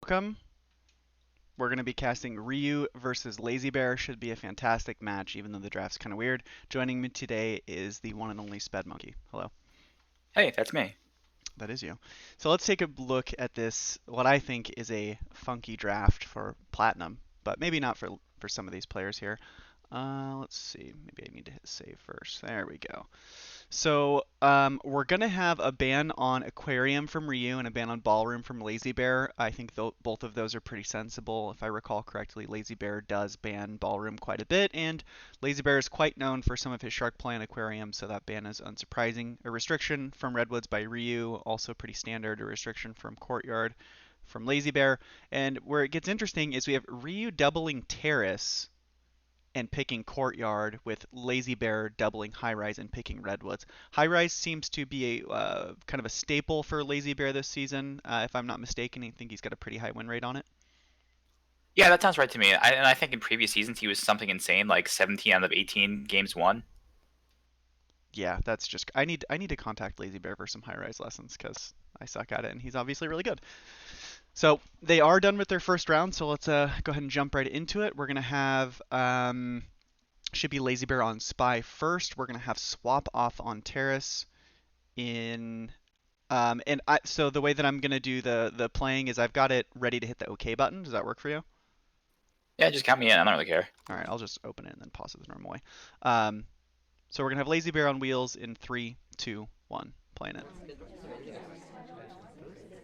Welcome. We're going to be casting Ryooo versus Lazybear. Should be a fantastic match, even though the draft's kind of weird. Joining me today is the one and only Sped Monkey. Hello. Hey, that's me. That is you. So let's take a look at this, what I think is a funky draft for Platinum, but maybe not for some of these players here. Let's see. Maybe I need to hit save first. There we go. So we're gonna have a ban on Aquarium from Ryu and a ban on Ballroom from Lazy Bear. I think both of those are pretty sensible. If I recall correctly, Lazy Bear does ban Ballroom quite a bit, and Lazy Bear is quite known for some of his Shark Play on Aquarium, so that ban is unsurprising. A restriction from Redwoods by Ryu, also pretty standard. A restriction from Courtyard from Lazy Bear. And where it gets interesting is we have Ryu doubling Terrace and picking Courtyard, with Lazy Bear doubling High Rise and picking Redwoods. High Rise seems to be a kind of a staple for Lazy Bear this season. If I'm not mistaken, I think he's got a pretty high win rate on it. Yeah, that sounds right to me. And I think in previous seasons he was something insane, like 17 out of 18 games won. Yeah, that's just I need to contact Lazy Bear for some High Rise lessons because I suck at it and he's obviously really good. So they are done with their first round, so let's go ahead and jump right into it. We're gonna have should be Lazy Bear on Spy first. We're gonna have Swap off on Terrace in so the way that I'm gonna do the playing is I've got it ready to hit the OK button. Does that work for you? Yeah, just count me in. I don't really care. All right, I'll just open it and then pause it the normal way. Um, so we're gonna have Lazy Bear on wheels in three, two, one. Playing it.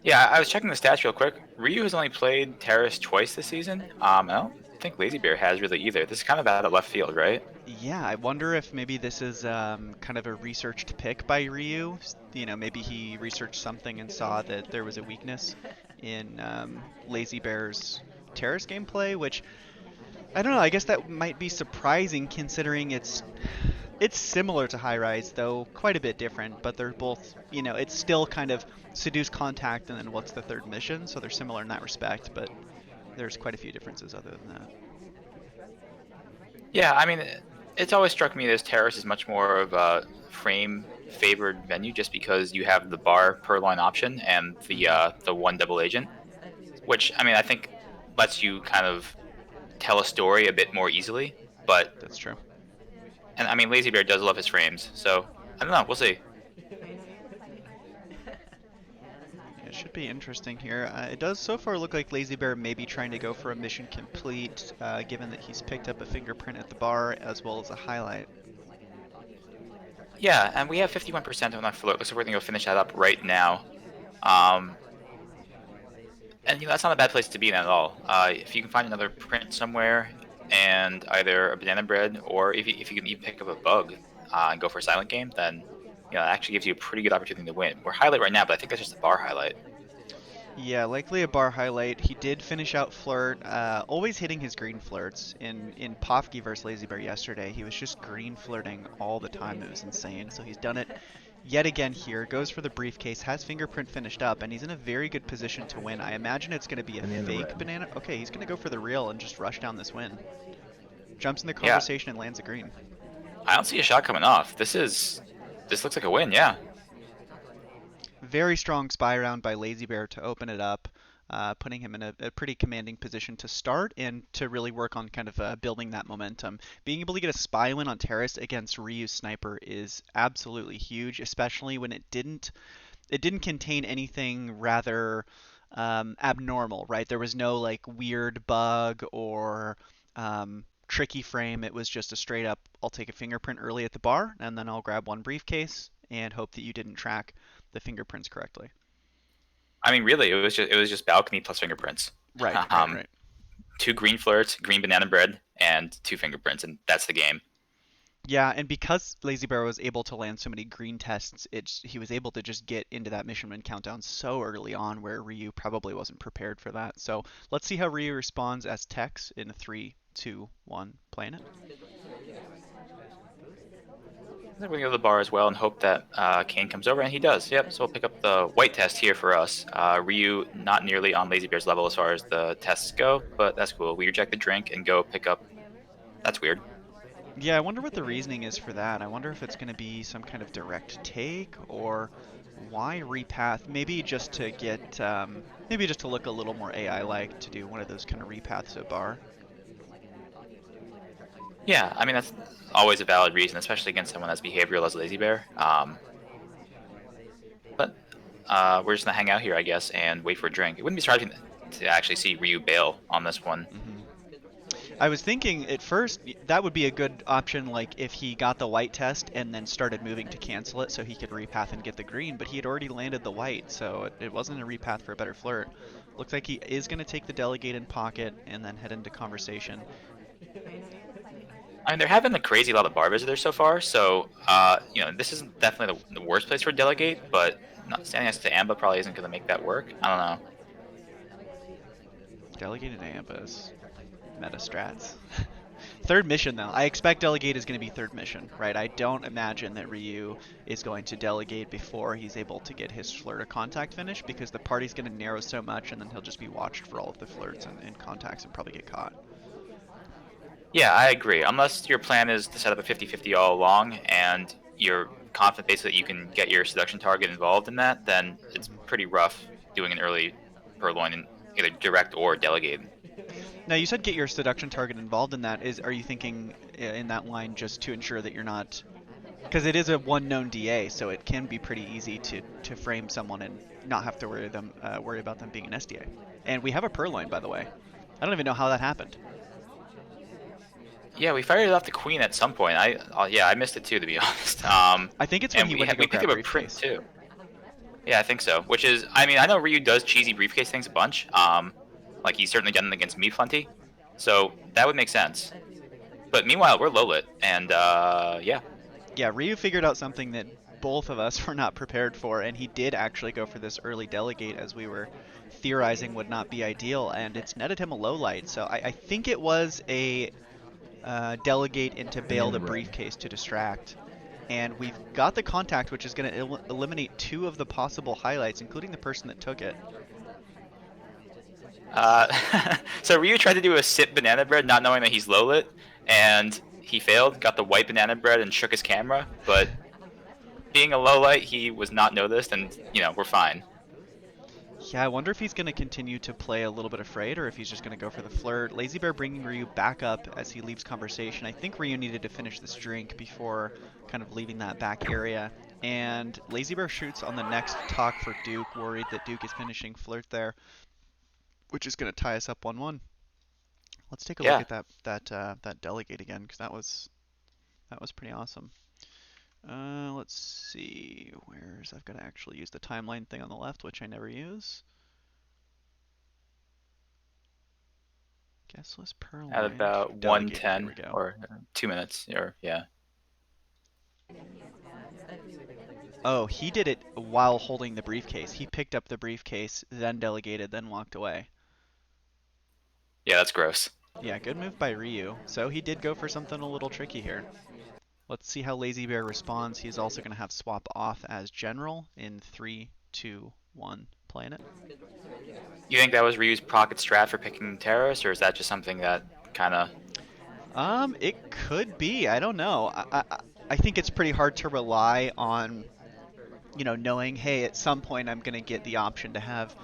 Yeah, I was checking the stats real quick. Ryu has only played Terrace twice this season. I don't think Lazy Bear has really either. This is kind of out of left field, right? Yeah, I wonder if maybe this is kind of a researched pick by Ryu. You know, maybe he researched something and saw that there was a weakness in Lazy Bear's Terrace gameplay, which I don't know. I guess that might be surprising considering it's similar to High Rise, though quite a bit different. But they're both, it's still kind of seduce contact and then what's the third mission, so they're similar in that respect. But there's quite a few differences other than that. Yeah, I mean, it's always struck me as Terrace is much more of a frame favored venue just because you have the bar per line option and Hmm. the one double agent, which I mean I think lets you kind of tell a story a bit more easily. But That's true. and I mean Lazy Bear does love his frames, so I don't know. We'll see. It should be interesting here. It does so far look like Lazy Bear may be trying to go for a mission complete, given that he's picked up a fingerprint at the bar as well as a highlight. Yeah, and we have 51% on our float. Looks like we're gonna go finish that up right now. Um, and that's not a bad place to be in at all. If you can find another print somewhere and either a banana bread or if you can even pick up a bug and go for a silent game, then that actually gives you a pretty good opportunity to win. We're highlight right now, but I think that's just a bar highlight. Yeah, likely a bar highlight. He did finish out Flirt, always hitting his green flirts. In Pofke versus Lazy Bear yesterday, he was just green flirting all the time. It was insane. So he's done it yet again here. Goes for the briefcase, has fingerprint finished up, and he's in a very good position to win. I imagine it's going to be a Banana fake bread. banana. Okay, he's going to go for the real and just rush down this win. Jumps in the Yeah, conversation and lands a green. I don't see a shot coming off. This looks like a win. Yeah. Very strong spy round by Lazy Bear to open it up, putting him in a pretty commanding position to start and to really work on kind of building that momentum. Being able to get a spy win on Terrace against Ryu's sniper is absolutely huge, especially when it didn't contain anything rather abnormal, right? There was no like weird bug or tricky frame. It was just a straight up, I'll take a fingerprint early at the bar, and then I'll grab one briefcase and hope that you didn't track the fingerprints correctly. I mean, really, it was just balcony plus fingerprints. Right, right, um, right. two green flirts, green banana bread, and two fingerprints, and that's the game. Yeah, and because Lazy Bear was able to land so many green tests, he was able to just get into that mission win countdown so early on, where Ryu probably wasn't prepared for that. So let's see how Ryu responds as Tex in three, two, one, playing it. We're gonna go to the bar as well and hope that Kane comes over, and he does. Yep. So we'll pick up the white test here for us. Ryu not nearly on Lazy Bear's level as far as the tests go, but that's cool. We reject the drink and go pick up. That's weird. Yeah, I wonder what the reasoning is for that. I wonder if it's going to be some kind of direct take or Why repath? Maybe just to get, maybe just to look a little more AI-like to do one of those kind of repaths at bar. Yeah, I mean that's always a valid reason, especially against someone as behavioral as Lazybear. But we're just gonna hang out here, I guess, and wait for a drink. It wouldn't be surprising to actually see Ryooo bail on this one. Hmm. I was thinking at first that would be a good option, like if he got the white test and then started moving to cancel it so he could repath and get the green, but he had already landed the white, so it wasn't a repath for a better flirt. Looks like he is going to take the delegate in pocket and then head into conversation. I mean, there have been a crazy lot of bar visitors so far, so this isn't definitely the worst place for a delegate, but not standing next to Amba probably isn't going to make that work. I don't know. Delegate and Ambas. Meta strats. Third mission, though. I expect delegate is going to be third mission, right? I don't imagine that Ryooo is going to delegate before he's able to get his flirt or contact finish because the party's going to narrow so much and then he'll just be watched for all of the flirts and contacts and probably get caught. Yeah, I agree. Unless your plan is to set up a 50-50 all along and you're confident basically that you can get your seduction target involved in that, then it's Hmm. pretty rough doing an early purloin in either direct or delegate. Now, you said get your seduction target involved in that. Are you thinking in that line just to ensure that you're not, because it is a one known DA, so it can be pretty easy to frame someone and not have to worry about them being an SDA. And we have a purloin, by the way. I don't even know how that happened. Yeah, we fired off the queen at some point. Yeah, I missed it too, to be honest. I think it's when And he went to go we picked grab up a print briefcase. too. Yeah, I think so. Which is, I mean, I know Ryu does cheesy briefcase things a bunch. Like he's certainly done it against me plenty, so that would make sense. But meanwhile, we're low lit, and yeah, Yeah, Ryu figured out something that both of us were not prepared for, and he did actually go for this early delegate as we were theorizing would not be ideal, and it's netted him a low light. So I think it was a delegate into bail the briefcase to distract. And we've got the contact, which is going to eliminate two of the possible highlights, including the person that took it. Uh, so Ryu tried to do a sip banana bread, not knowing that he's low lit, and he failed. Got the white banana bread and shook his camera, but being a low light, he was not noticed, and we're fine. Yeah, I wonder if he's going to continue to play a little bit afraid or if he's just going to go for the flirt. Lazybear bringing Ryu back up as he leaves conversation. I think Ryu needed to finish this drink before kind of leaving that back area. And Lazybear shoots on the next talk for Duke, worried that Duke is finishing flirt there, which is going to tie us up 1-1. Let's take a look Yeah, at that delegate again because that was pretty awesome. Let's see. I've got to actually use the timeline thing on the left, which I never use. Guessless at Purloined. about Delegated. Here 1:10 we go. or 2 minutes, or yeah. Oh, he did it while holding the briefcase. He picked up the briefcase, then delegated, then walked away. Yeah, that's gross. Yeah, good move by Ryu. So he did go for something a little tricky here. Let's see how Lazybear responds. He's also going to have swap off as general in 3, 2, 1. Playing it. You think that was Ryu's pocket strat for picking terrorists, or is that just something that kind of? It could be. I don't know. I think it's pretty hard to rely on, knowing, hey, at some point I'm going to get the option to have,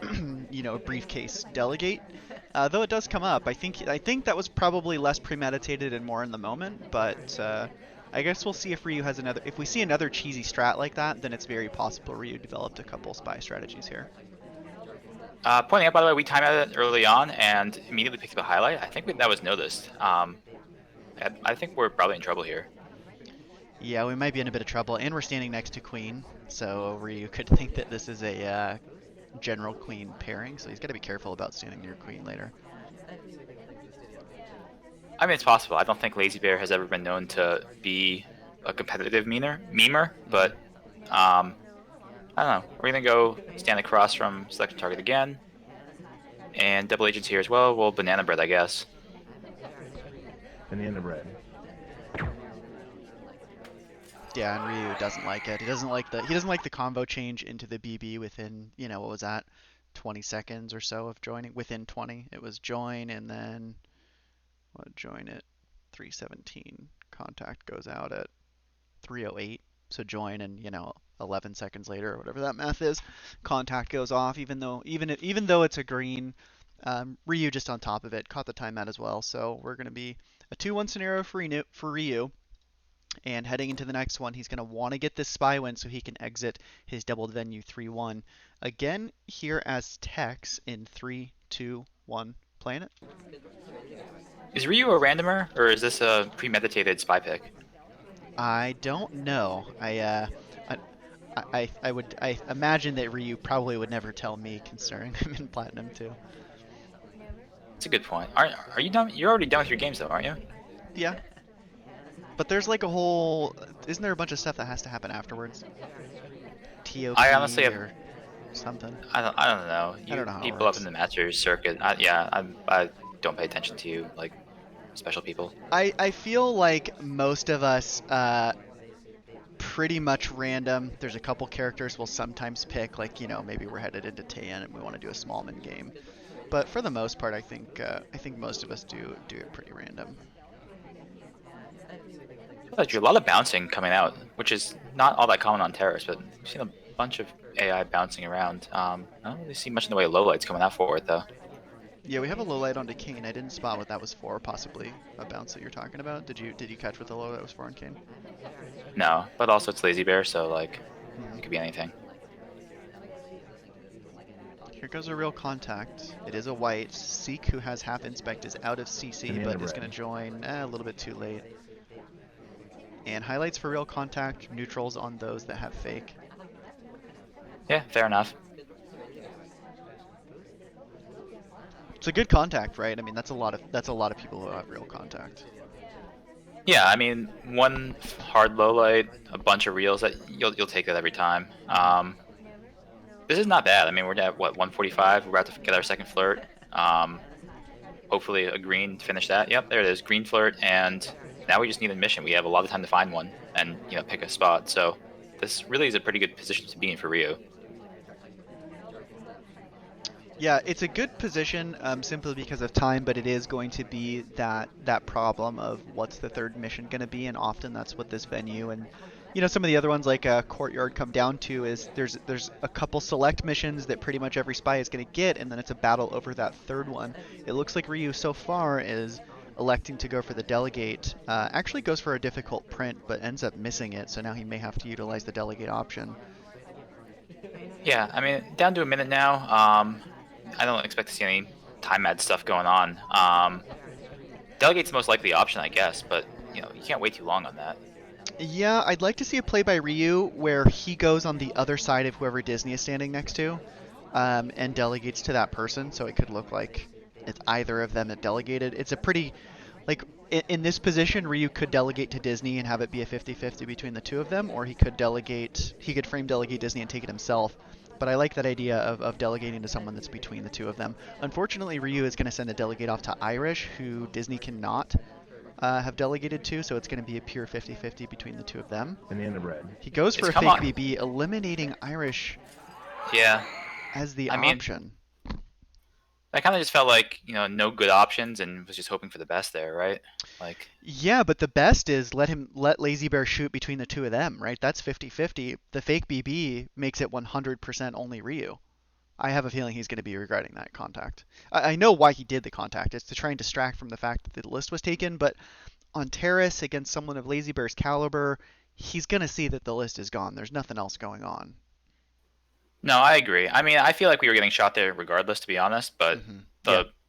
a briefcase delegate. Though it does come up. I think that was probably less premeditated and more in the moment, but I guess we'll see if Ryu has another. If we see another cheesy strat like that, then it's very possible Ryu developed a couple spy strategies here. Pointing out, by the way, we timed it early on and immediately picked up a highlight. I think that was noticed. I think we're probably in trouble here. Yeah, we might be in a bit of trouble, and we're standing next to Queen, so Ryu could think that this is a General Queen pairing, so he's got to be careful about standing near Queen later. I mean, it's possible. I don't think Lazybear has ever been known to be a competitive memer, but Hmm. I don't know. We're gonna go stand across from selection target again, and double agents here as well. Well, banana bread, I guess. Banana bread. Yeah, and Ryu doesn't like it. He doesn't like the combo change into the BB within, what was that? 20 seconds or so of joining. Within 20, it was join and then join at 317. Contact goes out at 308. So join, and 11 seconds later or whatever that math is, contact goes off. Even though it's a green, Ryu just on top of it caught the timeout as well. So we're going to be a 2-1 scenario for Ryu. And heading into the next one, he's going to want to get this spy win so he can exit his doubled venue 3-1. Again, here as Tex in 3, 2, 1, playing it. Is Ryu a randomer, or is this a premeditated spy pick? I don't know. I imagine that Ryu probably would never tell me, considering I'm in Platinum too. That's a good point. Are you done? You're already done with your games, though, aren't you? Yeah, but there's like a whole. Isn't there a bunch of stuff that has to happen afterwards? I honestly TOP have. or something. I don't know. I don't You know how it people up in works. the Masters circuit. I don't pay attention to you like special people. I feel like most of us pretty much random. There's a couple characters we'll sometimes pick, like maybe we're headed into Tan and we want to do a Smallman game. But for the most part, I think most of us do it pretty random. There's a lot of bouncing coming out, which is not all that common on Terrace, but we've seen a bunch of AI bouncing around. I don't really see much in the way of lowlights coming out for it, though. Yeah, we have a low light onto Kane. I didn't spot what that was for. Possibly a bounce that you're talking about. Did you catch what the low that was for on Kane? No, but also it's Lazybear, so like Hmm. it could be anything. Here goes a real contact. It is a white. Seek, who has half inspect, is out of CC, but is going to join a little bit too late. And highlights for real contact, neutrals on those that have fake. Yeah, fair enough. It's a good contact, right? I mean, that's a lot of people who have real contact. Yeah, I mean, one hard low light, a bunch of reels that you'll take that every time. This is not bad. I mean, we're at what 145. We're about to get our second flirt. Hopefully a green to finish that. Yep, there it is, green flirt, and now we just need a mission. We have a lot of time to find one and pick a spot. So this really is a pretty good position to be in for Ryu. Yeah, it's a good position simply because of time, but it is going to be that problem of what's the third mission going to be, and often that's what this venue and some of the other ones like Courtyard come down to is there's a couple select missions that pretty much every spy is going to get, and then it's a battle over that third one. It looks like Ryu so far is electing to go for the delegate. Actually goes for a difficult print, but ends up missing it, so now he may have to utilize the delegate option. Yeah, I mean, down to a minute now. I don't expect to see any time ad stuff going on. Delegate's the most likely option, I guess, but you can't wait too long on that. Yeah, I'd like to see a play by Ryu where he goes on the other side of whoever Disney is standing next to, and delegates to that person, so it could look like it's either of them that delegated. It's a pretty, like, in this position, Ryu could delegate to Disney and have it be a 50-50 between the two of them, or he could frame delegate Disney and take it himself. But I like that idea of delegating to someone that's between the two of them. Unfortunately, Ryu is going to send the delegate off to Irish, who Disney cannot have delegated to, so it's going to be a pure 50-50 between the two of them. Banana bread. He goes for It's a come fake on. BB, eliminating Irish Yeah, as the I mean, option. I kind of just felt like no good options and was just hoping for the best there, right? Like, Yeah, but the best is let Lazybear shoot between the two of them, right? That's 50-50. The fake BB makes it 100% only Ryu. I have a feeling he's going to be regretting that contact. I know why he did the contact. It's to try and distract from the fact that the list was taken, but on Terrace against someone of Lazybear's caliber, he's going to see that the list is gone. There's nothing else going on. no, I agree. I mean, I feel like we were getting shot there regardless, to be honest. But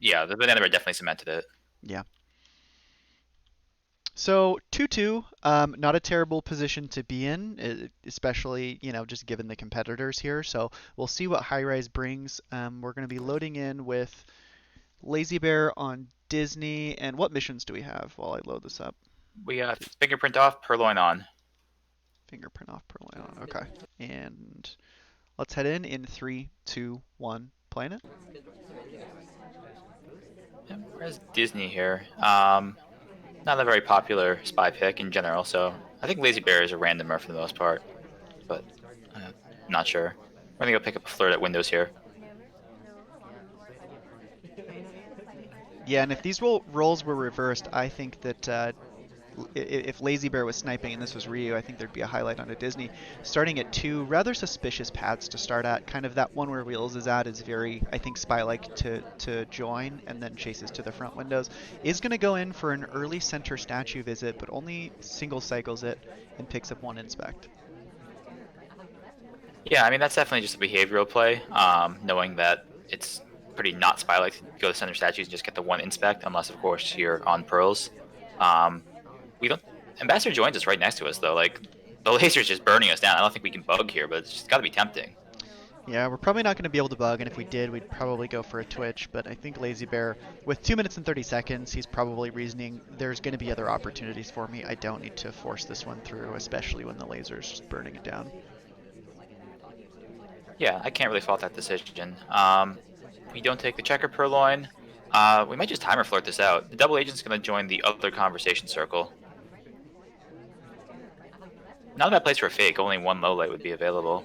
Yeah, the banana bread definitely cemented it. yeah. So 2-2, not a terrible position to be in, especially just given the competitors here. So we'll see what High Rise brings. We're going to be loading in with Lazy Bear on Disney, and what missions do we have while I load this up? We got fingerprint off, purloin on. Fingerprint off, Purloin on. Okay, and let's head in 3, 2, 1. Playing it. Yeah, where's Disney here? Not a very popular spy pick in general, so I think Lazy Bear is a randomer for the most part, but not sure. We're gonna go pick up a flirt at Windows here. Yeah, and if these roles were reversed, I think that if Lazybear was sniping and this was Ryu, I think there'd be a highlight on a Disney. Starting at two rather suspicious paths to start at. Kind of that one where Wheels is at is very, I think, Spy-like to join and then chases to the front windows. Is going to go in for an early center statue visit, but only single cycles it and picks up one inspect. Yeah, I mean, that's definitely just a behavioral play, knowing that it's pretty not spy-like to go to center statues and just get the one inspect, unless, of course, you're on pearls. Um, we don't. Ambassador joins us right next to us, though. Like, the laser's just burning us down. I don't think we can bug here, but it's just got to be tempting. Yeah, we're probably not going to be able to bug, and if we did, we'd probably go for a Twitch. But I think Lazybear, with 2 minutes and 30 seconds, he's probably reasoning there's going to be other opportunities for me. I don't need to force this one through, especially when the laser's just burning it down. Yeah, I can't really fault that decision. We don't take the checker purloin. We might just timer flirt this out. The double agent's going to join the other conversation circle. Not a bad place for a fake. Only one low light would be available.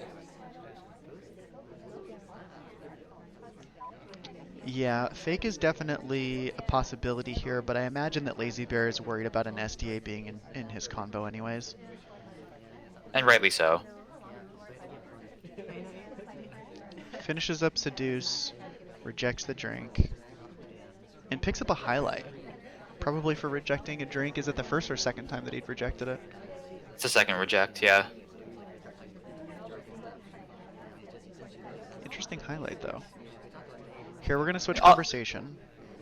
Yeah, fake is definitely a possibility here, but I imagine that Lazybear is worried about an SDA being in his combo anyways. And rightly so. Finishes up Seduce, rejects the drink, and picks up a highlight. Probably for rejecting a drink. Is it the first or second time that he'd rejected it? It's a second reject, yeah. Interesting highlight, though. Here, we're going to switch conversation.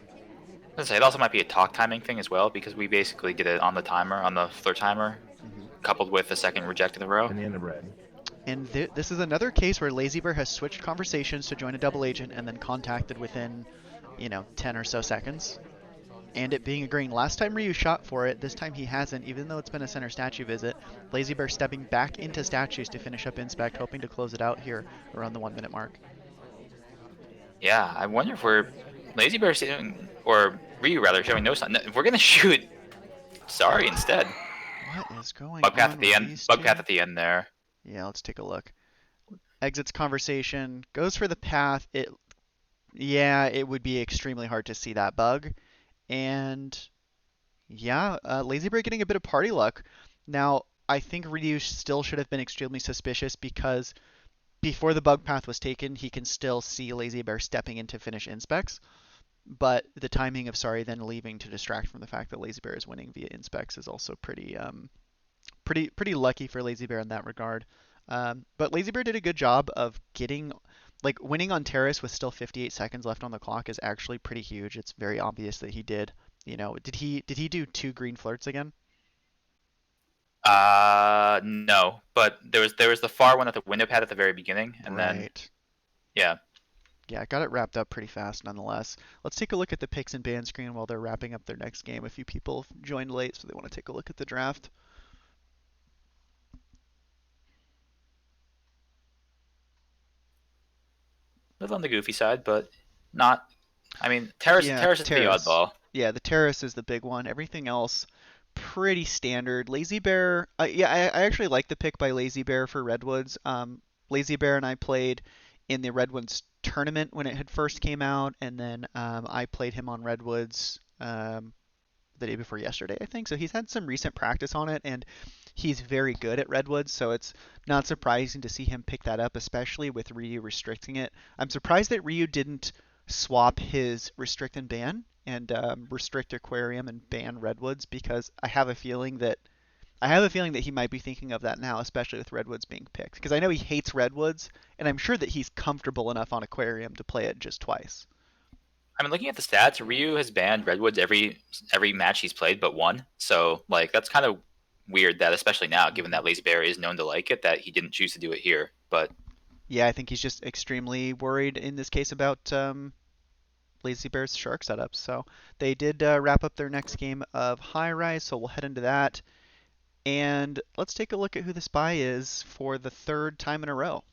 I was gonna say, it also might be a talk timing thing as well, because we basically did it on the timer, on the flirt timer, coupled with the second reject in a row. And the end of red. And this is another case where Lazybear has switched conversations to join a double agent and then contacted within, 10 or so seconds. And it being a green. Last time Ryu shot for it, this time he hasn't, even though it's been a center statue visit. Lazybear stepping back into statues to finish up Inspect, hoping to close it out here around the 1 minute mark. Yeah, I wonder if we're Lazybear shooting, or Ryu rather, showing no sign. If we're gonna shoot Sorry instead. What is going Bug path on at the with end. these Bug two? path at the end there. Yeah, let's take a look. Exits conversation, goes for the path. Yeah, it would be extremely hard to see that bug. And yeah, Lazybear getting a bit of party luck. Now, I think Ryu still should have been extremely suspicious because before the bug path was taken, he can still see Lazybear stepping in to finish inspects. But the timing of Sorry then leaving to distract from the fact that Lazybear is winning via inspects is also pretty lucky for Lazybear in that regard. But Lazybear did a good job of getting, like, winning on Terrace with still 58 seconds left on the clock is actually pretty huge. It's very obvious that he did. Did he do 2 green flirts again? No, but there was the far one at the window pad at the very beginning, and then Right. yeah. Yeah, got it wrapped up pretty fast nonetheless. Let's take a look at the picks and ban screen while they're wrapping up their next game. A few people joined late, so they want to take a look at the draft. A little on the goofy side, but not. I mean, Terrace Yeah, Terrace is the Terrace. oddball. Yeah, the Terrace is the big one. Everything else, pretty standard. Lazy Bear, yeah, I actually like the pick by Lazy Bear for Redwoods. Lazy Bear and I played in the Redwoods tournament when it had first came out, and then I played him on Redwoods the day before yesterday, I think. So he's had some recent practice on it, and he's very good at Redwoods, so it's not surprising to see him pick that up, especially with Ryu restricting it. I'm surprised that Ryu didn't swap his restrict and ban and restrict Aquarium and ban Redwoods because I have a feeling that he might be thinking of that now, especially with Redwoods being picked. Because I know he hates Redwoods, and I'm sure that he's comfortable enough on Aquarium to play it just twice. I mean, looking at the stats, Ryu has banned Redwoods every match he's played but one. So like that's kind of weird that, especially now, given that Lazybear is known to like it, that he didn't choose to do it here. But Yeah, I think he's just extremely worried in this case about Lazy Bear's shark setup. So they did wrap up their next game of High Rise, so we'll head into that. And let's take a look at who the spy is for the third time in a row.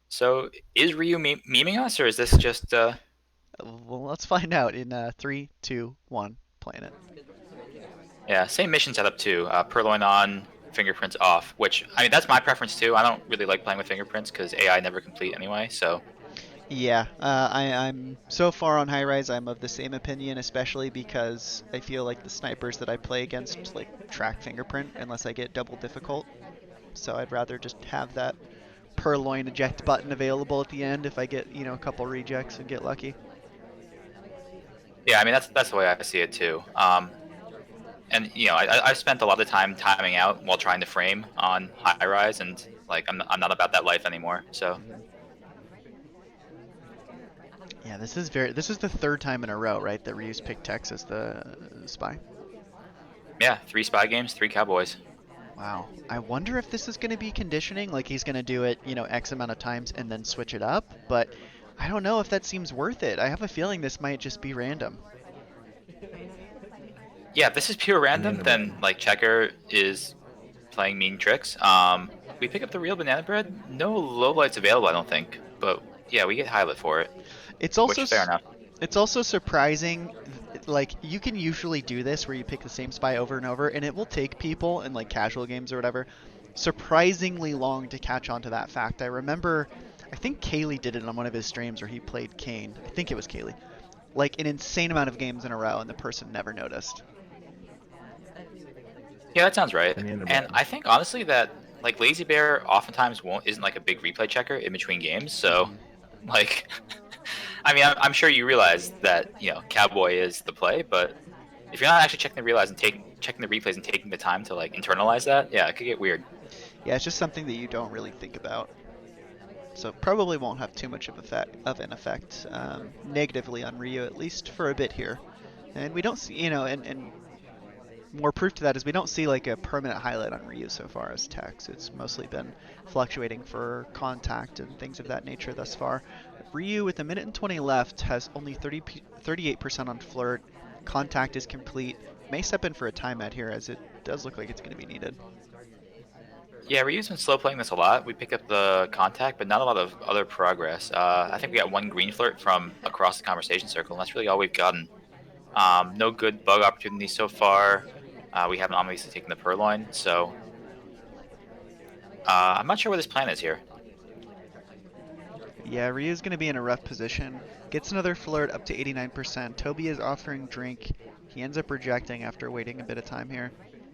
so is Ryu memeing us, or is this just? Well, let's find out in 3, 2, 1, playing it. Yeah, same mission setup too. Purloin on, fingerprints off. Which I mean, that's my preference too. I don't really like playing with fingerprints because AI never complete anyway. So Yeah, I'm so far on high rise. I'm of the same opinion, especially because I feel like the snipers that I play against like track fingerprint unless I get double difficult. So I'd rather just have that purloin eject button available at the end if I get a couple rejects and get lucky. Yeah, I mean that's the way I see it too. And I've spent a lot of time timing out while trying to frame on high rise, and like I'm not about that life anymore. So Hmm. Yeah, this is the third time in a row, right, that Ryu's picked Tex as the spy. yeah, 3 SPY games, 3 Cowboys. Wow. I wonder if this is going to be conditioning, like he's going to do it, X amount of times and then switch it up, but I don't know if that seems worth it. I have a feeling this might just be random. Yeah, if this is pure random, then like Checker is playing mean tricks. We pick up the real banana bread. No lowlights available, I don't think. But yeah, we get highlight for it, It's also which fair enough. it's also surprising, like you can usually do this where you pick the same spy over and over and it will take people in like casual games or whatever surprisingly long to catch on to that fact. I remember I think Kaylee did it on one of his streams where he played Kane. I think it was Kaylee. Like an insane amount of games in a row and the person never noticed. Yeah, that sounds right. And I think honestly that like Lazybear oftentimes isn't like a big replay checker in between games. So Hmm. like, I mean, I'm sure you realize that Cowboy is the play, but if you're not actually checking the replays and taking the time to like internalize that, yeah, it could get weird. Yeah, it's just something that you don't really think about. So probably won't have too much of an effect negatively on Ryu at least for a bit here. And we don't see, and more proof to that is we don't see like a permanent highlight on Ryu so far as Tex. It's mostly been fluctuating for contact and things of that nature thus far. Ryu with a minute and 20 left has only 38% on flirt. Contact is complete. May step in for a timeout here as it does look like it's going to be needed. Yeah, Ryu's been slow playing this a lot. We pick up the contact, but not a lot of other progress. I think we got one green flirt from across the conversation circle, and that's really all we've gotten. No good bug opportunities so far. We haven't obviously taken the purloin, so I'm not sure what his plan is here. Yeah, Ryu's going to be in a rough position. Gets another flirt up to 89%. Toby is offering drink. He ends up rejecting after waiting a bit of time here.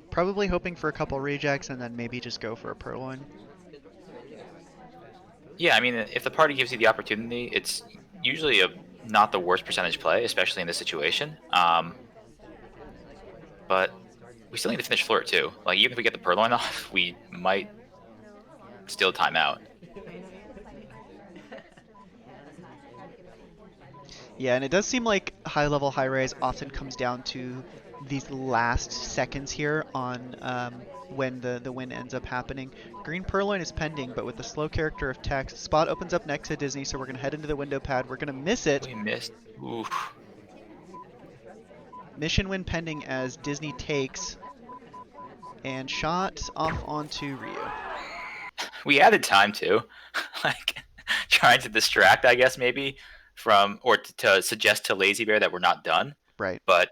Probably hoping for a couple rejects and then maybe just go for a purloin. Yeah, I mean, if the party gives you the opportunity, it's usually not the worst percentage play, especially in this situation. But we still need to finish flirt too. Like even if we get the purloin off, we might still time out. Yeah, and it does seem like high level high rise often comes down to these last seconds here on when the win ends up happening. Green Purloin is pending, but with the slow character of text, spot opens up next to Disney, so we're going to head into the window pad. We're going to miss it. We missed. Oof. Mission win pending as Disney takes and shot off onto Ryu. We added time too, like trying to distract, I guess maybe from or to suggest to Lazybear that we're not done. Right. But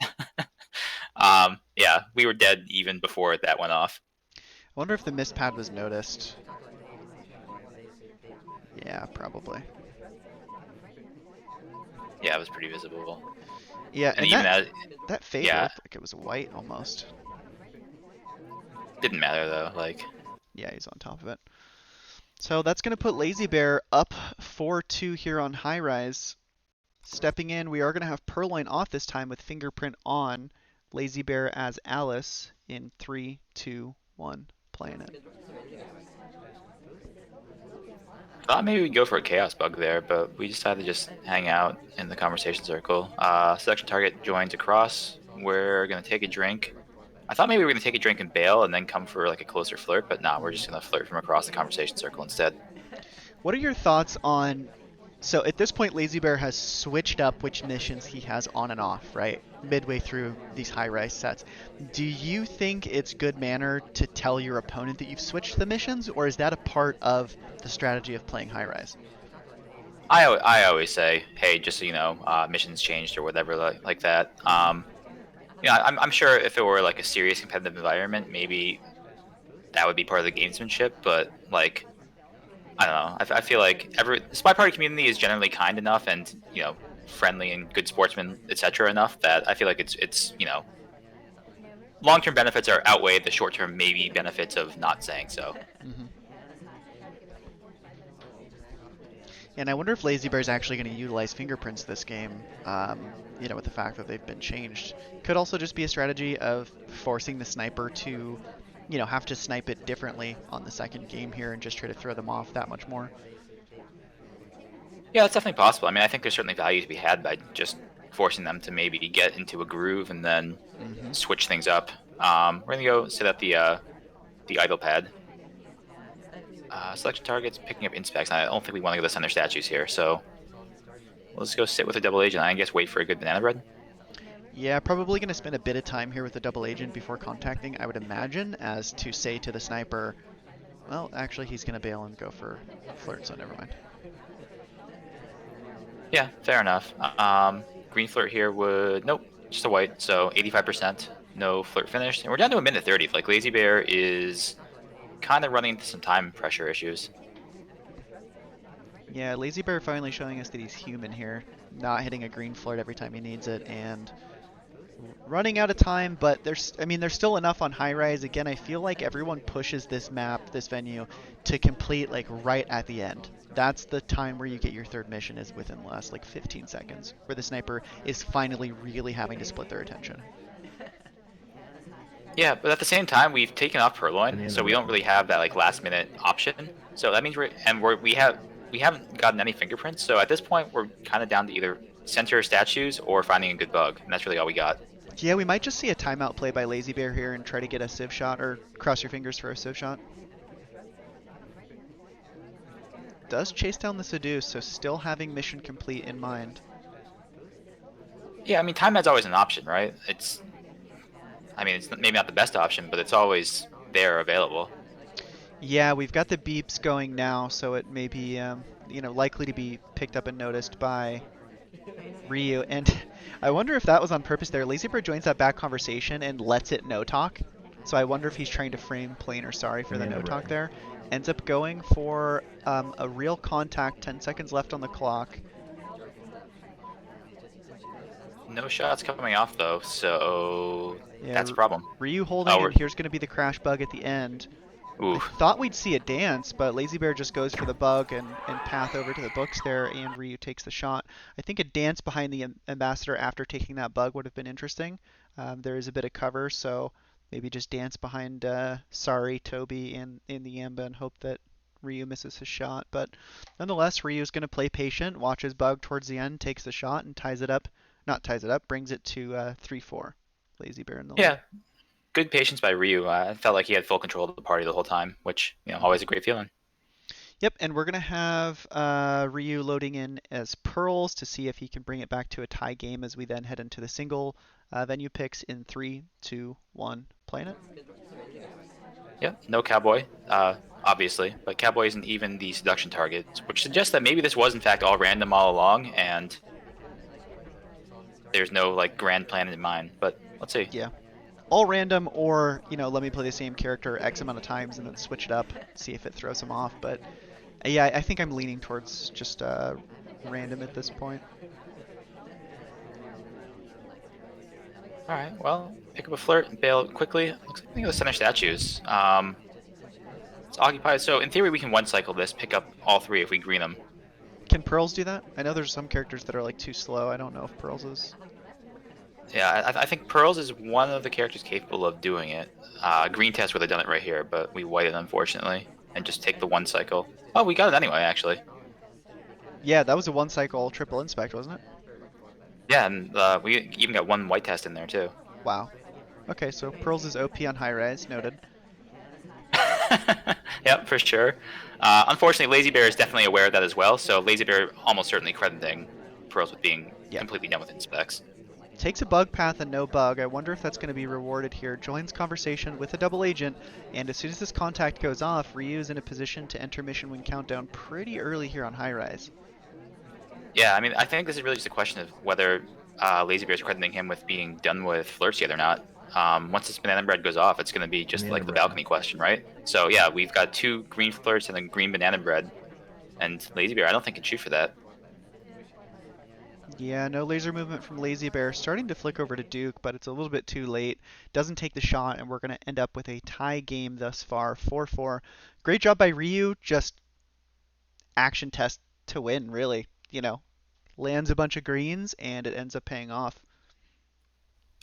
yeah, we were dead even before that went off. I wonder if the miss pad was noticed. Yeah, probably. Yeah, it was pretty visible. Yeah, And and even that fade yeah, looked like it was white almost. didn't matter though. Like, Yeah, he's on top of it. So that's going to put Lazybear up 4-2 here on high rise. Stepping in, we are going to have Purloin off this time with Fingerprint on. Lazybear as Alice in 3, 2, 1, playing it. thought maybe we'd go for a chaos bug there, but we decided to just hang out in the conversation circle. Selection target joins across. We're gonna take a drink. I thought maybe we were gonna take a drink and bail and then come for like a closer flirt, but nah, we're just gonna flirt from across the conversation circle instead. What are your thoughts on? So at this point, Lazybear has switched up which missions he has on and off, right? Midway through these high rise sets. Do you think it's good manner to tell your opponent that you've switched the missions, or is that a part of the strategy of playing high rise? I always say, hey, just so you know, missions changed or whatever like that. I'm sure if it were like a serious competitive environment, maybe that would be part of the gamesmanship. But like I don't know. I feel like the Spy Party community is generally kind enough and friendly and good sportsmen, etc. enough that I feel like it's long-term benefits are outweigh the short-term maybe benefits of not saying so. Hmm. And I wonder if Lazybear is actually going to utilize fingerprints this game, with the fact that they've been changed. Could also just be a strategy of forcing the sniper to, have to snipe it differently on the second game here and just try to throw them off that much more. Yeah, that's definitely possible. I mean, I think there's certainly value to be had by just forcing them to maybe get into a groove and then Hmm. switch things up. We're gonna go sit at the idle pad. Selection targets, picking up inspects. I don't think we want to go to center statues here, so let's go sit with a double agent. I guess wait for a good banana bread. Yeah, probably going to spend a bit of time here with the double agent before contacting, I would imagine, as to say to the sniper, well, actually, he's going to bail and go for flirt, so never mind. Yeah, fair enough. Green flirt here would nope, just a white. So 85%, no flirt finished, and we're down to a minute 30. Like Lazybear is kind of running into some time pressure issues. Yeah, Lazybear finally showing us that he's human here, not hitting a green flirt every time he needs it, and running out of time, but there's still enough on high rise. Again, I feel like everyone pushes this map, this venue, to complete like right at the end. That's the time where you get your third mission is within the last like 15 seconds, where the sniper is finally really having to split their attention. Yeah, but at the same time, we've taken off Purloin, so we don't really have that like last minute option. So that means we haven't gotten any fingerprints. So at this point, we're kind of down to either center statues or finding a good bug, and that's really all we got. Yeah, we might just see a timeout play by Lazybear here and try to get a civ shot, or cross your fingers for a civ shot. Does chase down the seduce, so still having mission complete in mind. Yeah, I mean, time ad's always an option, right? It's maybe not the best option, but it's always there available. Yeah, we've got the beeps going now, so it may be, likely to be picked up and noticed by Ryooo. And I wonder if that was on purpose there. Lazybear joins that back conversation and lets it no talk. So I wonder if he's trying to frame plain or sorry for the no talk there. Ends up going for a real contact, 10 seconds left on the clock. No shots coming off though, so Yeah, that's a problem. Ryooo holding, and here's going to be the crash bug at the end. Ooh. I thought we'd see a dance, but Lazybear just goes for the bug and path over to the books there, and Ryooo takes the shot. I think a dance behind the ambassador after taking that bug would have been interesting. There is a bit of cover, so maybe just dance behind Sorry, Toby, in the Amba and hope that Ryooo misses his shot. But nonetheless, Ryoo's going to play patient, watches bug towards the end, takes the shot, and ties it up. Not ties it up, brings it to 3-4. Lazybear in the lead. Yeah, good patience by Ryooo. I felt like he had full control of the party the whole time, which always a great feeling. Yep, and we're going to have Ryooo loading in as pearls to see if he can bring it back to a tie game as we then head into the single venue picks in 3, 2, 1. Playing it? Yep, no cowboy, obviously, but cowboy isn't even the seduction target, which suggests that maybe this was in fact all random all along, and there's no like grand plan in mind. But let's see. Yeah. All random, or let me play the same character X amount of times and then switch it up, see if it throws him off. But yeah, I think I'm leaning towards just random at this point. All right, well, pick up a flirt and bail quickly. Looks like we go to center statues. It's occupied, so in theory we can one cycle this, pick up all three if we green them. Can Pearls do that? I know there's some characters that are like too slow. I don't know if Pearls is. Yeah, I think Pearls is one of the characters capable of doing it. Green Test would have done it right here, but we whited unfortunately, and just take the one cycle. Oh, we got it anyway, actually. Yeah, that was a one cycle triple inspect, wasn't it? Yeah, and we even got one white test in there too. Wow. Okay, so Pearls is OP on high res, noted. Yep, for sure. Unfortunately, Lazybear is definitely aware of that as well, so Lazybear almost certainly crediting Pearls with being completely done with inspects. Takes a bug path and no bug. I wonder if that's going to be rewarded here. Joins conversation with a double agent, and as soon as this contact goes off, Ryooo is in a position to enter mission win countdown pretty early here on high rise. Yeah, I mean, I think this is really just a question of whether Lazybear is crediting him with being done with flirts yet or not. Once this banana bread goes off, it's going to be just like the balcony question, right? So yeah, we've got 2 green flirts and a green banana bread. and Lazybear I don't think can shoot for that. Yeah, no laser movement from Lazybear. Starting to flick over to Duke, but it's a little bit too late. Doesn't take the shot, and we're going to end up with a tie game thus far, 4-4. Great job by Ryooo. Just action test to win, really. Lands a bunch of greens, and it ends up paying off.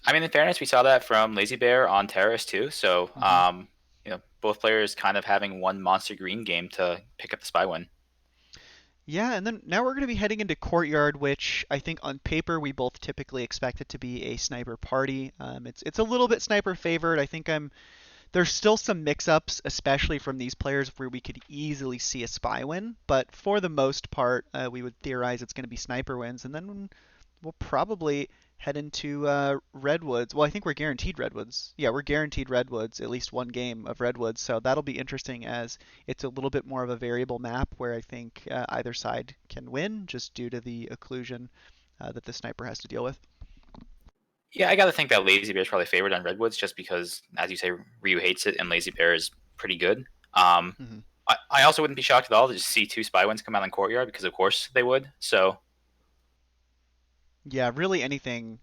I mean, in fairness, we saw that from Lazybear on Terrace too. So, hmm both players kind of having one monster green game to pick up the spy win. Yeah, and then now we're going to be heading into Courtyard, which I think on paper we both typically expect it to be a sniper party. It's a little bit sniper favored. I think there's still some mix-ups, especially from these players, where we could easily see a spy win. But for the most part, we would theorize it's going to be sniper wins, and then we'll probably head into Redwoods. Well, I think we're guaranteed Redwoods. Yeah, we're guaranteed Redwoods, at least one game of Redwoods. So that'll be interesting as it's a little bit more of a variable map where I think either side can win just due to the occlusion that the sniper has to deal with. Yeah, I got to think that Lazybear is probably favored on Redwoods just because, as you say, Ryu hates it and Lazybear is pretty good. Um, hmm I also wouldn't be shocked at all to just see two spy wins come out on Courtyard because, of course, they would. So, Yeah, really anything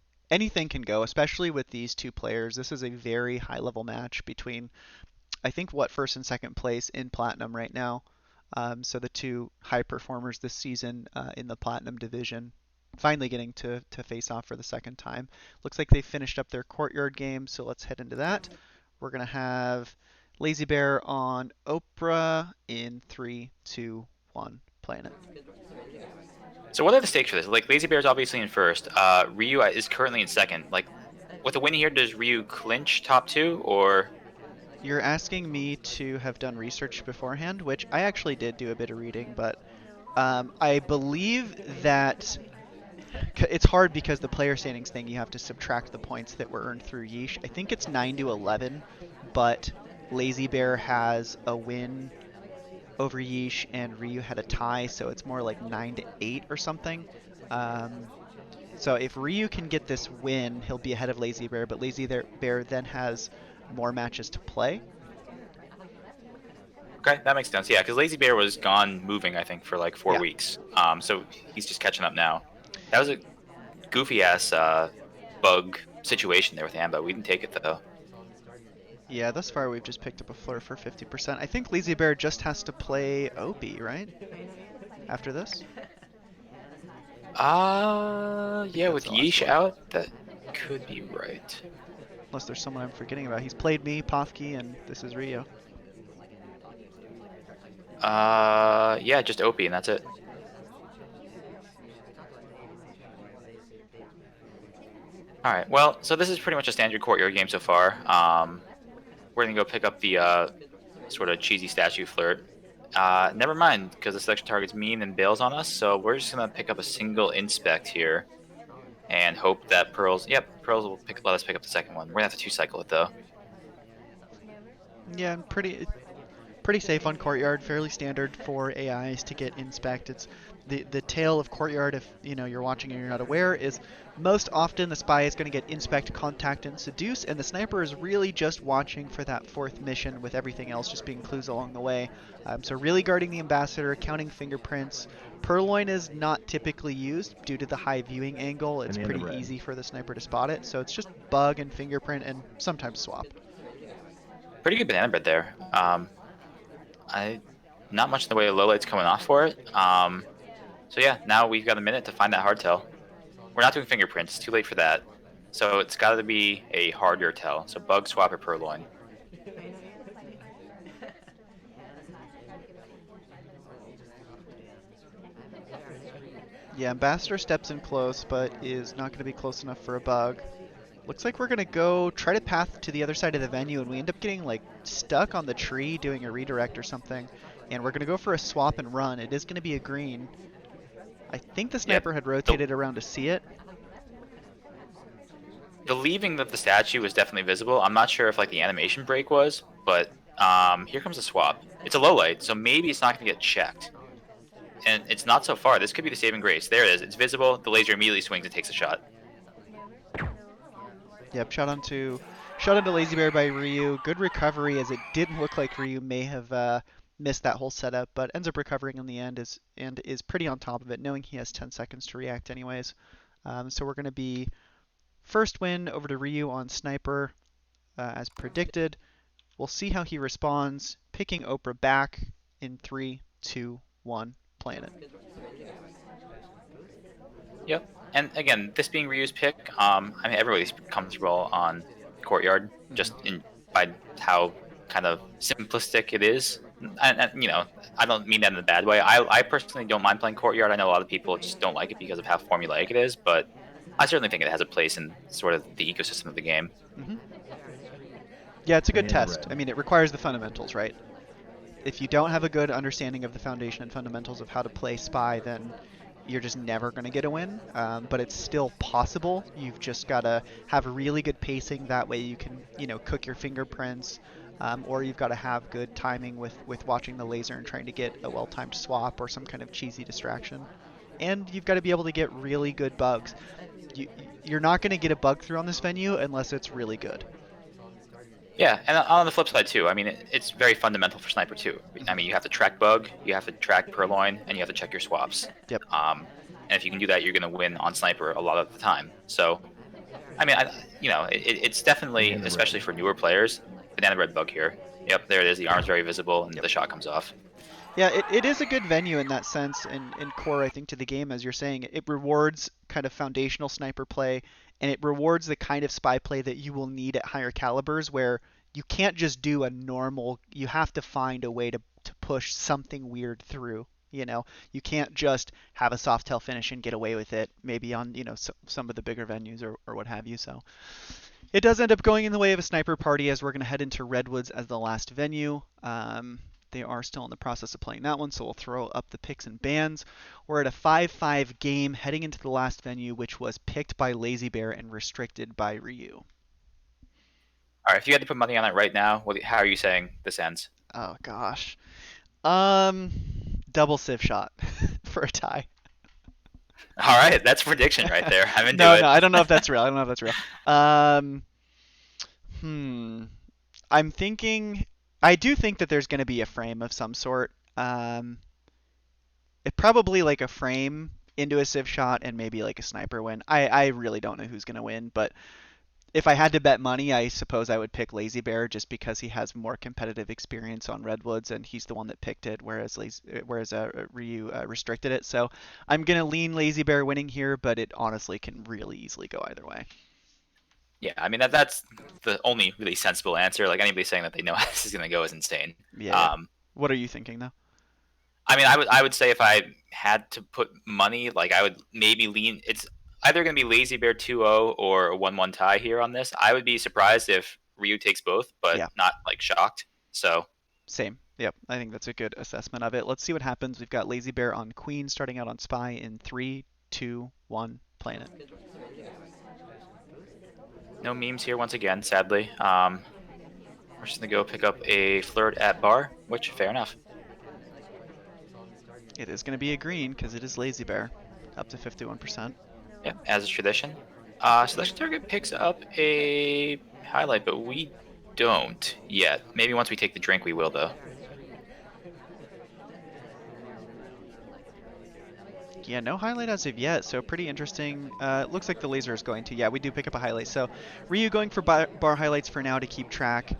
can go, especially with these two players. This is a very high level match between I think what first and second place in Platinum right now. So the two high performers this season in the Platinum division, finally getting to face off for the second time. Looks like they finished up their Courtyard game, so let's head into that. We're gonna have Lazy Bear on Oprah in 3, 2, 1, playing it. so what are the stakes for this? Like, Lazybear is obviously in first. Ryu is currently in second. Like, with a win here, does Ryu clinch top two or? You're asking me to have done research beforehand, which I actually did do a bit of reading, but I believe that it's hard because the player standings thing, you have to subtract the points that were earned through Yeesh. I think it's 9-11, but Lazy Bear has a win over Yeesh and Ryu had a tie, so it's more like 9-8 or something. Um, so if Ryu can get this win, he'll be ahead of Lazy Bear, but Lazy Bear then has more matches to play. Okay, that makes sense. Yeah, because Lazybear was gone moving, I think, for like 4 Yeah. weeks. So he's just catching up now. That was a goofy ass bug situation there with Amba. We didn't take it though. Yeah, thus far we've just picked up a Fleur for 50%. I think Lazy Bear just has to play Opie, right? After this? I think Yeah, that's with the last Yeesh one. out, that could be right. Unless there's someone I'm forgetting about. He's played me, Pothki, and this is Rio. Yeah, just Opie, and that's it. All right. Well, so this is pretty much a standard courtyard game so far. We're gonna go pick up the sort of cheesy statue flirt. Never mind, because the selection target's mean and bails on us. So we're just gonna pick up a single inspect here and hope that Pearls. Yep, Pearls will let us pick up the second one. We're gonna have to two cycle it though. Yeah, pretty safe on Courtyard. Fairly standard for AIs to get inspect. It's the tail of Courtyard. If you're watching and you're not aware, is most often the spy is going to get inspect, contact, and seduce, and the sniper is really just watching for that fourth mission, with everything else just being clues along the way. So really guarding the ambassador, counting fingerprints. Purloin is not typically used due to the high viewing angle. It's pretty easy for the sniper to spot it. So it's just bug and fingerprint and sometimes swap. Pretty good banana bread there. I not much in the way of low lights coming off for it. So yeah, now we've got a minute to find that hardtail. We're not doing fingerprints. It's too late for that. So it's got to be a harder tell. So bug swap or purloin. Yeah, Ambassador steps in close, but is not going to be close enough for a bug. Looks like we're going to go try to path to the other side of the venue, and we end up getting like stuck on the tree doing a redirect or something. And we're going to go for a swap and run. It is going to be a green. I think the Yep. sniper had The, rotated around to see it. the leaving of the statue was definitely visible. I'm not sure if like the animation break was, but here comes the swap. It's a low light, so maybe it's not going to get checked. And it's not so far. This could be the saving grace. There it is. It's visible. The laser immediately swings and takes a shot. Yep, shot onto Lazy Bear by Ryu. Good recovery, as it didn't look like Ryu may have missed that whole setup, but ends up recovering in the end and is pretty on top of it, knowing he has 10 seconds to react anyways. So we're going to be first win over to Ryooo on Sniper, as predicted. We'll see how he responds, picking Oprah back in 3, 2, 1, playing it. Yep. And again, this being Ryu's pick, I mean, everybody's comfortable on Courtyard, Mm-hmm. just in by how kind of simplistic it is. And you know, I don't mean that in a bad way. I personally don't mind playing Courtyard. I know a lot of people just don't like it because of how formulaic it is, but I certainly think it has a place in sort of the ecosystem of the game. Mm-hmm. Yeah, it's a good test. I mean, it requires the fundamentals, right? If you don't have a good understanding of the foundation and fundamentals of how to play Spy, then you're just never going to get a win. But it's still possible. You've just got to have really good pacing. That way you can, cook your fingerprints. Or you've got to have good timing with watching the laser and trying to get a well-timed swap or some kind of cheesy distraction. And you've got to be able to get really good bugs. You, you're not going to get a bug through on this venue unless it's really good. Yeah, and on the flip side too, I mean, it's very fundamental for Sniper too. I Mm-hmm. mean, you have to track bug, you have to track purloin, and you have to check your swaps. Yep. And if you can do that, you're going to win on Sniper a lot of the time. So, I mean, it's definitely, especially for newer players, banana bread bug here. Yep, there it is. The arm's very visible, and Yep. the shot comes off. Yeah, it is a good venue in that sense, in core, I think, to the game, as you're saying. It rewards kind of foundational sniper play, and it rewards the kind of spy play that you will need at higher calibers, where you can't just do a normal, you have to find a way to push something weird through. You can't just have a soft tail finish and get away with it, maybe on, some of the bigger venues or what have you. So it does end up going in the way of a sniper party as we're going to head into Redwoods as the last venue. They are still in the process of playing that one, so we'll throw up the picks and bans. We're at a 5-5 game heading into the last venue, which was picked by Lazybear and restricted by Ryooo. All right, if you had to put money on it right now, how are you saying this ends? Oh gosh. Um, double civ shot for a tie. All right, that's prediction right there. I'm into No, it. I don't know if that's real. I don't know if that's real. Um, hmm. I'm thinking. I do think that there's going to be a frame of some sort. It probably like a frame into a civ shot and maybe like a sniper win. I really don't know who's going to win, but if I had to bet money, I suppose I would pick Lazy Bear just because he has more competitive experience on Redwoods and he's the one that picked it, whereas Ryu restricted it. So I'm gonna lean Lazy Bear winning here, but it honestly can really easily go either way. Yeah, I mean that's the only really sensible answer. Like anybody saying that they know how this is going to go is insane. Yeah, yeah. Um, What are you thinking though? I mean, I would say if I had to put money, like I would maybe lean. It's either going to be Lazy Bear 2-0 or a 1-1 tie here on this. I would be surprised if Ryu takes both, but Yeah, not like shocked. So same. Yep, I think that's a good assessment of it. Let's see what happens. We've got Lazy Bear on Queen, starting out on Spy in 3, 2, 1, playing it. no memes here once again, sadly. We're just going to go pick up a flirt at bar, which fair enough. It is going to be a green because it is Lazy Bear, up to 51%. Yeah, as is tradition. Selection target picks up a highlight, but we don't yet. Maybe once we take the drink, we will, though. Yeah, no highlight as of yet, so pretty interesting. Looks like the laser is going to. Yeah, we do pick up a highlight. So Ryu going for bar highlights for now to keep track.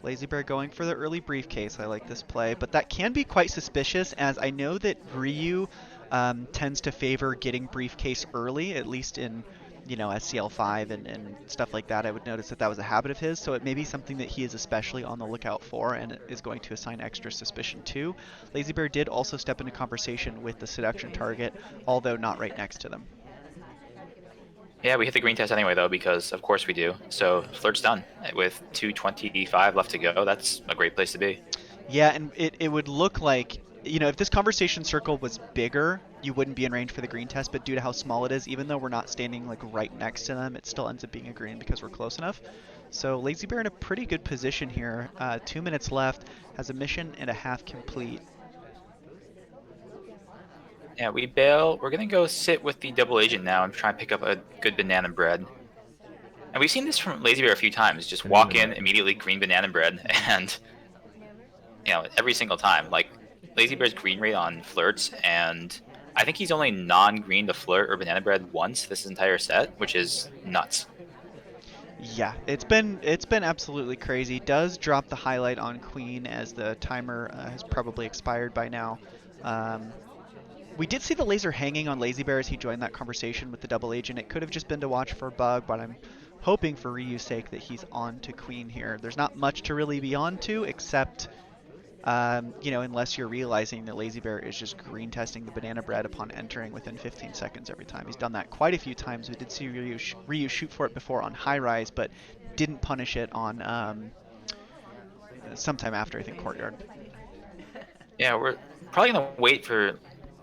Lazy Bear going for the early briefcase. I like this play, but that can be quite suspicious as I know that Ryu tends to favor getting briefcase early, at least in SCL5 and stuff like that. I would notice that was a habit of his, so it may be something that he is especially on the lookout for and is going to assign extra suspicion to. Lazy Bear did also step into conversation with the seduction target, although not right next to them. Yeah, we hit the green test anyway, though, because of course we do. So flirt's done. With 2:25 left to go, that's a great place to be. Yeah, and it would look like, if this conversation circle was bigger, you wouldn't be in range for the green test, but due to how small it is, even though we're not standing like right next to them, it still ends up being a green because we're close enough. So Lazy Bear in a pretty good position here. 2 minutes left, has a mission and a half complete. Yeah, we bail. We're gonna go sit with the double agent now and try and pick up a good banana bread. And we've seen this from Lazy Bear a few times. Just walk in, immediately green banana bread, and every single time. Like Lazybear's green rate on flirts, and I think he's only non-green to flirt or banana bread once this entire set, which is nuts. Yeah, it's been absolutely crazy. Does drop the highlight on Queen as the timer has probably expired by now. Um, we did see the laser hanging on Lazybear as he joined that conversation with the double agent. It could have just been to watch for a bug, but I'm hoping for Ryu's sake that he's on to Queen here. There's not much to really be on to except unless you're realizing that Lazybear is just green testing the banana bread upon entering within 15 seconds every time. He's done that quite a few times. We did see Ryu shoot for it before on high rise, but didn't punish it on sometime after, I think, courtyard. Yeah, we're probably gonna wait for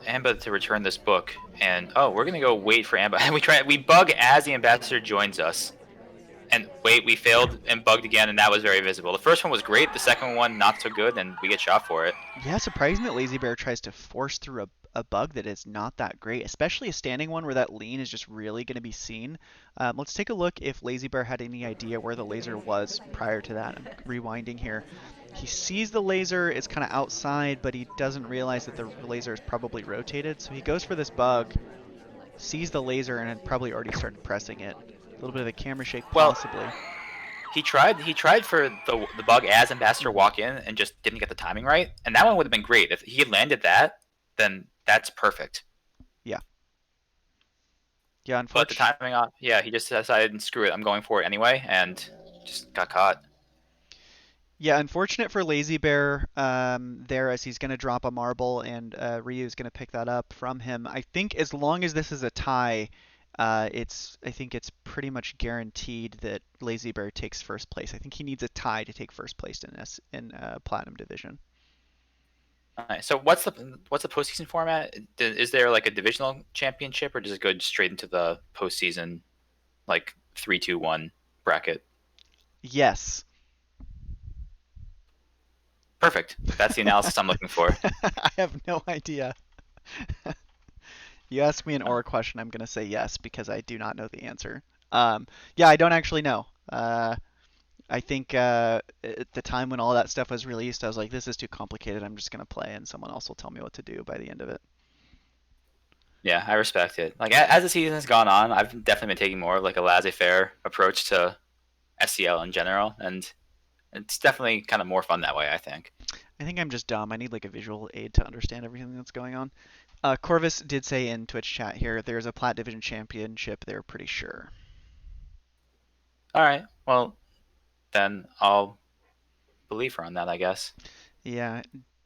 Amba to return this book, and we're gonna go wait for Amba. And we bug as the ambassador joins us, and wait, we failed and bugged again, and that was very visible. The first one was great, the second one not so good, and we get shot for it. Yeah, surprising that Lazybear tries to force through a bug that is not that great, especially a standing one where that lean is just really going to be seen. Let's take a look if Lazybear had any idea where the laser was prior to that. I'm rewinding here. He sees the laser, it's kind of outside, but he doesn't realize that the laser is probably rotated. So he goes for this bug, sees the laser, and had probably already started pressing it. A little bit of a camera shake, Well, possibly. he tried for the bug as ambassador walk in and just didn't get the timing right, and that one would have been great if he had landed that. Then that's perfect. Yeah. Yeah, But the unfortunately. timing off, yeah, he just decided, screw it, I'm going for it anyway, and just got caught. Yeah, unfortunate for Lazybear there as he's going to drop a marble and Ryu's going to pick that up from him. I think as long as this is a tie, I think it's pretty much guaranteed that Lazybear takes first place. I think he needs a tie to take first place in Platinum Division. All right, so what's the postseason format? Is there like a divisional championship, or does it go straight into the postseason, like 3-2-1 bracket? Yes. Perfect. That's the analysis I'm looking for. I have no idea. You ask me an Uh, aura question, I'm going to say yes because I do not know the answer. Yeah, I don't actually know. I think at the time when all that stuff was released, I was like, this is too complicated. I'm just going to play, and someone else will tell me what to do by the end of it. yeah, I respect it. Like as the season has gone on, I've definitely been taking more of like a laissez-faire approach to SCL in general, and it's definitely kind of more fun that way, I think. I think I'm just dumb. I need like a visual aid to understand everything that's going on. Corvus did say in Twitch chat here there's a Plat Division Championship. They're pretty sure. All right, well then I'll believe her on that, I guess. Yeah,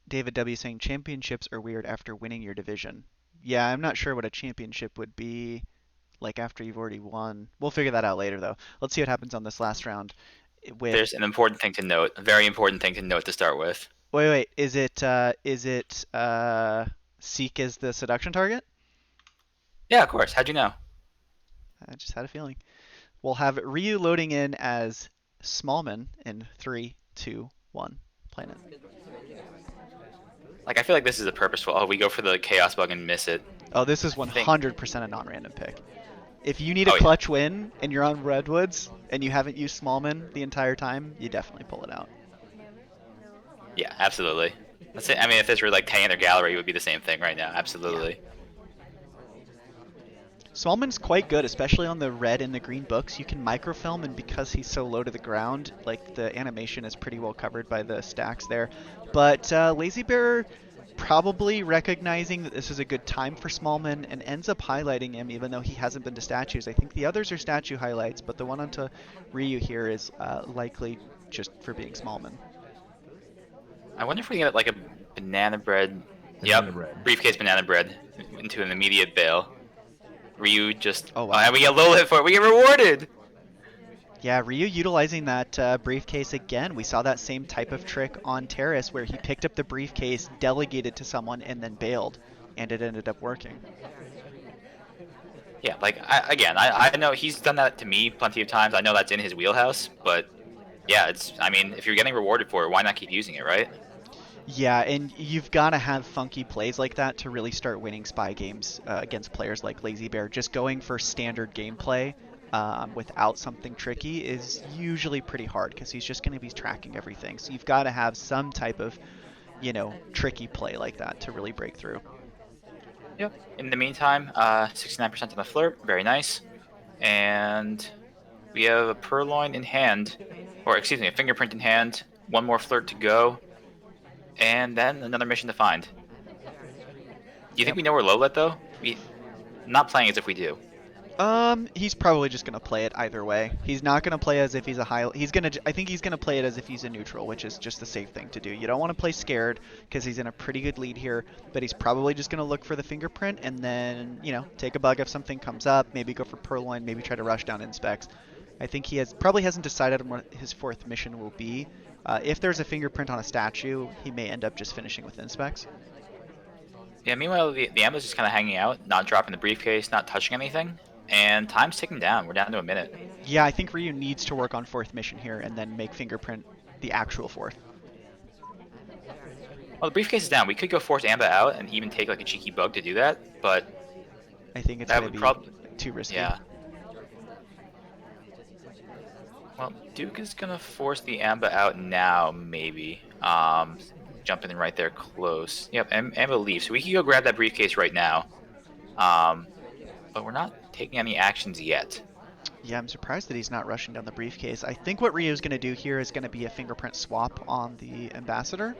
David W saying championships are weird after winning your division. Yeah, I'm not sure what a championship would be like after you've already won. We'll figure that out later though. Let's see what happens on this last round with There's an important thing to note, a very important thing to note to start with. wait, is it Seek is the seduction target? Yeah, of course. How'd you know? I just had a feeling. We'll have Ryu loading in as Smallman in 3, 2, 1. Planet. Like, I feel like this is a purposeful. Oh, we go for the chaos bug and miss it. Oh, this is I think. 100% a non-random pick. If you need a Oh yeah, clutch win and you're on Redwoods and you haven't used Smallman the entire time, you definitely pull it out. yeah, absolutely. Let's say, I mean, if this were like Tang or Gallery, it would be the same thing right now. Yeah. Absolutely. Smallman's quite good, especially on the red and the green books. You can microfilm, and because he's so low to the ground, like the animation is pretty well covered by the stacks there. But Lazybear probably recognizing that this is a good time for Smallman and ends up highlighting him, even though he hasn't been to statues. I think the others are statue highlights, but the one onto Ryu here is likely just for being Smallman. I wonder if we get like a banana bread. Banana Yep, bread. briefcase banana bread into an immediate bail. Ryu just. Oh Oh, wow. and we get low hit for it. We get rewarded. Yeah, Ryu utilizing that briefcase again. We saw that same type of trick on Terrace where he picked up the briefcase, delegated to someone, and then bailed, and it ended up working. Yeah, like I know he's done that to me plenty of times. I know that's in his wheelhouse, but yeah, it's. I mean, if you're getting rewarded for it, why not keep using it, right? Yeah, and you've got to have funky plays like that to really start winning spy games against players like Lazybear. Just going for standard gameplay without something tricky is usually pretty hard because he's just going to be tracking everything. So you've got to have some type of tricky play like that to really break through. Yep. In the meantime, 69% on the flirt, very nice. And we have a purloin in hand, or excuse me, a fingerprint in hand. One more flirt to go, and then another mission to find. Do you think Yep. we know we're low lit though? We not playing as if we do. He's probably just gonna play it either way. He's not gonna play as if he's a high. I think he's gonna play it as if he's a neutral, which is just the safe thing to do. You don't want to play scared because he's in a pretty good lead here, but he's probably just gonna look for the fingerprint and then, take a bug if something comes up. Maybe go for purloin. Maybe try to rush down inspects. I think he probably hasn't decided on what his fourth mission will be. If there's a fingerprint on a statue, he may end up just finishing with inspects. Yeah. Meanwhile, the ambulance is kind of hanging out, not dropping the briefcase, not touching anything, and time's ticking down. We're down to a minute. Yeah, I think Ryu needs to work on fourth mission here and then make fingerprint the actual fourth. Well, the briefcase is down. We could go force Amba out and even take like a cheeky bug to do that, but I think it's that going would to be probably too risky. yeah. Well, Duke is gonna force the Amba out now, maybe. Jumping in right there, close. Yep, Amba leaves, so we can go grab that briefcase right now. But we're not taking any actions yet. Yeah, I'm surprised that he's not rushing down the briefcase. I think what Ryu's going to do here is going to be a fingerprint swap on the ambassador.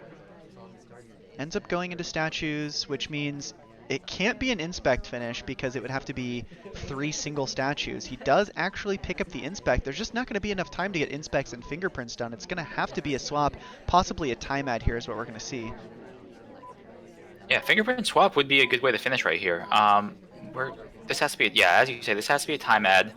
Ends up going into statues, which means it can't be an inspect finish because it would have to be 3 single statues. He does actually pick up the inspect. There's just not going to be enough time to get inspects and fingerprints done. It's going to have to be a swap, possibly a time ad here is what we're going to see. Yeah, fingerprint swap would be a good way to finish right here. This has to be, yeah, as you say, this has to be a time ad.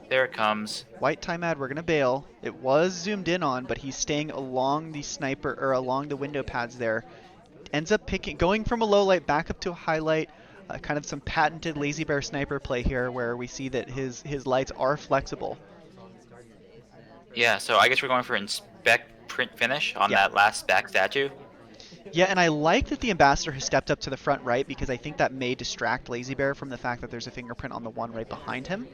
There it comes. White time ad, we're going to bail. It was zoomed in on, but he's staying along the sniper, or along the window pads there. Ends up going from a low light back up to a highlight. Kind of some patented Lazybear sniper play here where we see that his lights are flexible. Yeah, so I guess we're going for inspect print finish on Yeah. that last back statue. Yeah, and I like that the ambassador has stepped up to the front right because I think that may distract Lazybear from the fact that there's a fingerprint on the one right behind him.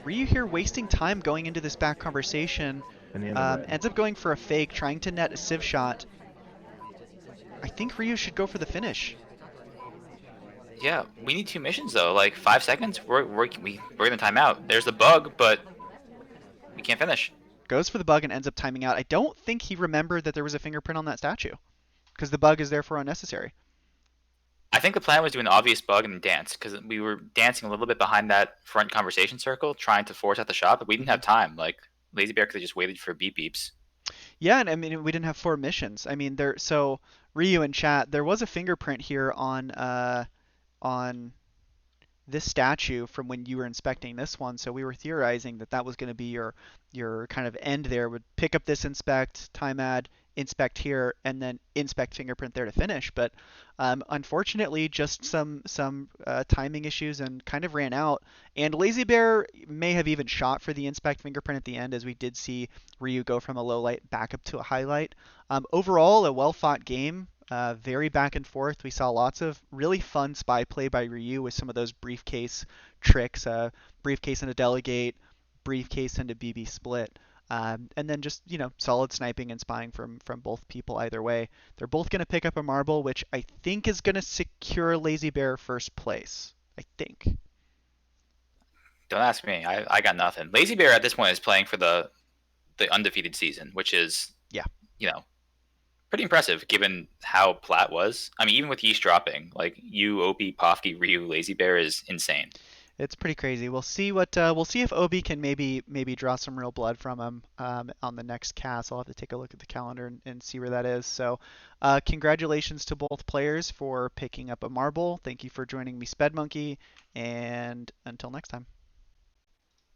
Ryu here wasting time going into this back conversation. Ends up going for a fake, trying to net a sieve shot. I think Ryu should go for the finish. Yeah, we need 2 missions though. Like 5 seconds, we're gonna time out. There's the bug, but we can't finish. Goes for the bug and ends up timing out. I don't think he remembered that there was a fingerprint on that statue because the bug is therefore unnecessary. I think the plan was to do an obvious bug and dance because we were dancing a little bit behind that front conversation circle, trying to force out the shot, but we didn't have time. Like Lazybear could have just waited for beep beeps. Yeah, and I mean we didn't have 4 missions. I mean so Ryu in chat, there was a fingerprint here on this statue from when you were inspecting this one, so we were theorizing that that was going to be your kind of end there. Would pick up this inspect, time add, inspect here, and then inspect fingerprint there to finish. But unfortunately, just some timing issues and kind of ran out. And Lazybear may have even shot for the inspect fingerprint at the end, as we did see Ryu go from a low light back up to a highlight. Overall, a well fought game. Very back and forth. We saw lots of really fun spy play by Ryu with some of those briefcase tricks, briefcase into delegate, briefcase into BB split, and then just solid sniping and spying from both people either way. They're both going to pick up a marble, which I think is going to secure Lazybear first place. I think. Don't ask me. I got nothing. Lazybear at this point is playing for the undefeated season, which is Yeah. Pretty impressive given how Plat was. I mean, even with Yeast dropping, like you, Opie, Pofke, Ryu, Lazybear is insane. It's pretty crazy. We'll see if Obi can maybe draw some real blood from him on the next cast. I'll have to take a look at the calendar and see where that is. So, congratulations to both players for picking up a marble. Thank you for joining me, Sped Monkey, and until next time.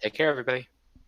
Take care, everybody.